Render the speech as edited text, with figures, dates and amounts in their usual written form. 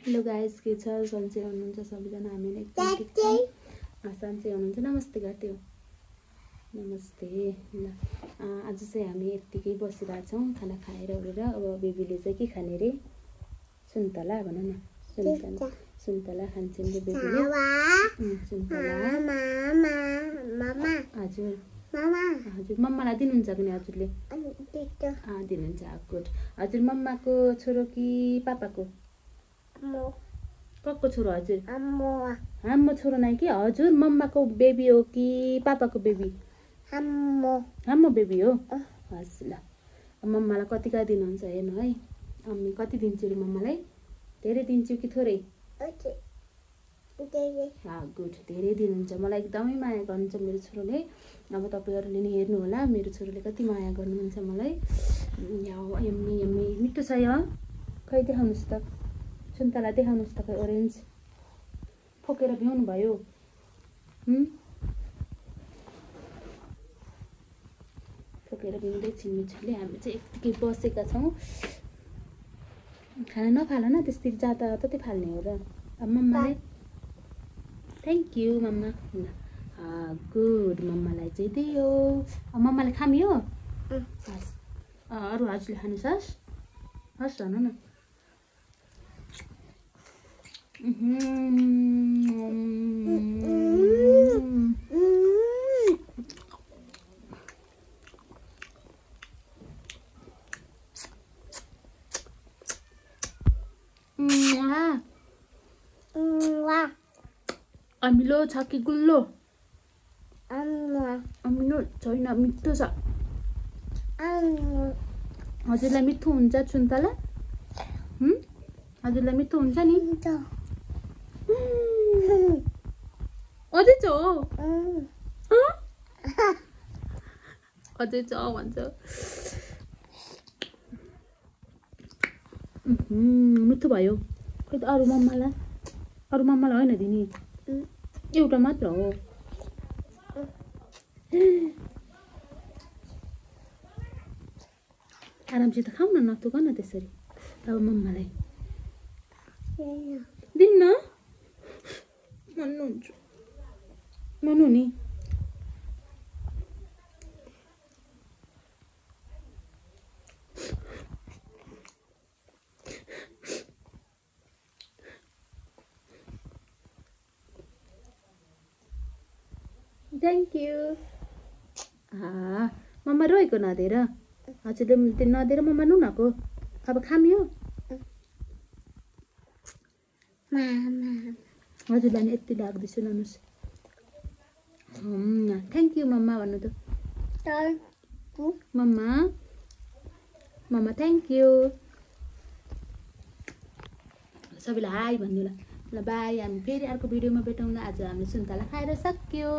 Hello guys, के छ? सन्चै हुनुहुन्छ सबैजना? हामी एकदम ठिक छौँ। सन्चै हुनुहुन्छ? नमस्ते गर्दै हो। नमस्ते। ल आज चाहिँ हामी यत्तिकै बसिरहेछौँ खाना खाएर ओरेर। अब बेबीले चाहिँ के खाने रे? सुन्तला भन न। सुन्तला खान्छन् रे बेबीले। सुन्तला हजुर हजुर मम्मालाई दिनुहुन्छ कि हजुरले? दिनुहुन्छ। गुड। हजुर मम्माको छोरो कि पापाको? कसको छोरो हजुर? हाम्रो छोरो नै कि हजुर? मम्माको बेबी हो कि पापाको बेबी? हाम्रो बेबी हो। हस् ल, मम्मालाई कतिका दिनुहुन्छ हेर्नु है। अम्मी कति दिन्छु रे मम्मालाई? धेरै दिन्छु कि थोरै? गुड, धेरै दिनुहुन्छ। मलाई एकदमै माया गर्नुहुन्छ मेरो छोरोले। अब तपाईँहरूले नि हेर्नु होला मेरो छोरोले कति माया गर्नुहुन्छ मलाई। यम्मी यम्मी मिठो छ यो। खै देखाउनुहोस् त सुन्तला, देखाउनुहोस् त खै। ओरेन्ज फोकेर भ्याउनु भयो। फोकेर भ्याउँदै छिन्मिछुले हामी चाहिँ यत्तिकै बसेका छौँ। खाना नफाल न त्यस्तै, जताततै फाल्ने हो र। अब मम्माले थ्याङ्क यू मम्मा। गुड, मम्मालाई चाहिँ दियो। अब मम्माले खामियो। हस्, अरू हजुरले खानुहोस्। हस् भन न। अमिलो छ कि गुल्लो? अमिलो छैन, मिठो छ। हजुरलाई मिठो हुन्छ सुन्तला? हजुरलाई मिठो हुन्छ नि? अझै छ अझै छ भन्छ। मिठो भयो। खै त अरू मम्मालाई होइन दिने, एउटा मात्र हो। आरामसित खाऊ न, नथुक न त्यसरी। अब मम्मालाई दिन्न भन्नुहुन्छ। मनु नि थ्याङ्क यू। मम्मा रोएको नदिएर? हजुरले नदिएर मम्मा नुनको। अब खामियो? हजुरलाई नि यति लाग्दैछु, ननुस्। थ्याङ्क यू मम्मा भन्नु त। मम्मा थ्याङ्क यू। सबैलाई हाई भन्नु ल। ल बाई, हामी फेरि अर्को भिडियोमा भेटौँला। आज हामीले सुन्तला खाएर सक्यो।